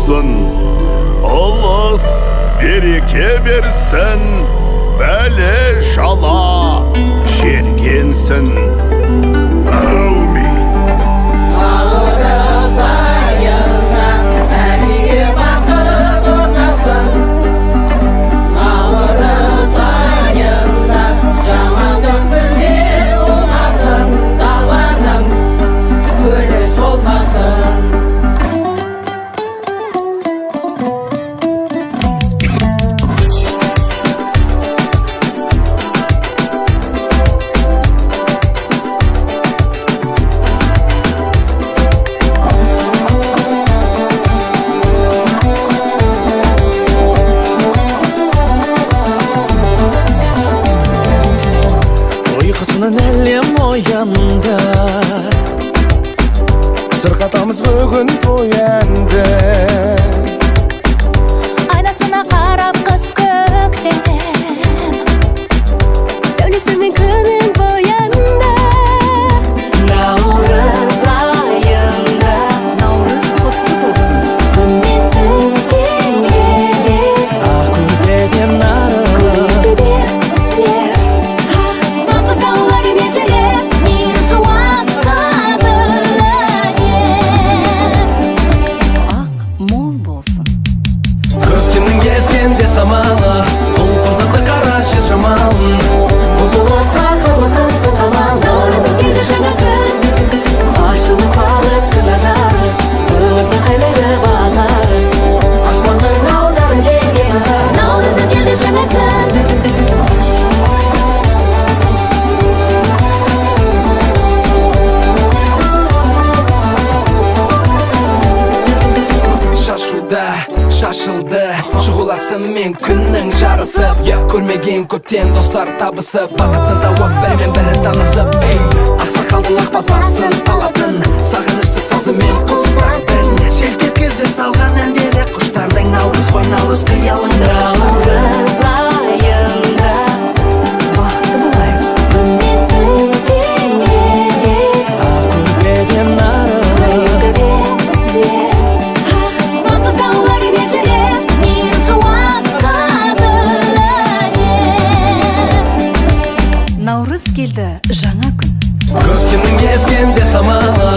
болсын. Ұлыс береке берсін, бәле жала жергенсін. Әумин. Наурыз айында бәріге бақыт орнасын. Наурыз айында жаман дүмпулер болмасын, даланың гүлі солмасын. Uyqusundan әлем оянды, шырқатамыз бүгін тоянды. Айнасына қарап қыз көктем, сәулесімен күнің боянды. Наурыз айында Наурыз құтты болсын, күнмен түн теңеле. ақ көрпеден нарығы, Маңғыз таулар межелеп, мейір жуаққа бөлінер. Ақ мол болсын. көктемнің кезгенде самалы, ұлпыртады қара жер жамалын. Бұзылып қақылы қыздың қамалы, наурызым келді жаңа күн. Ашылып алып күн ажары, үмітті қайлайды базары. Аспанның алдарын келген азар, наурызым келді жаңа күн. Шашуда шашылды шұғыласымен күннің жарысып, көрмеген көптен достар табысып, бақытын тауып бірімен бірі танысып. Ақсақалдың ақ батасын алатын, сағынышты сазымен құстардың, селт еткізіп салған әндері құштардың. Наурыз қой, наурыз қиялыңды. Наурыз айында Бақытты болайық, күнмен түн теңеле. ақ көрпеден нарығы, Маңғыз таулар межелеп, мейір жуаққа бөлінер. Наурыз келді жаңа күн. көктемнің кезгенде самалы,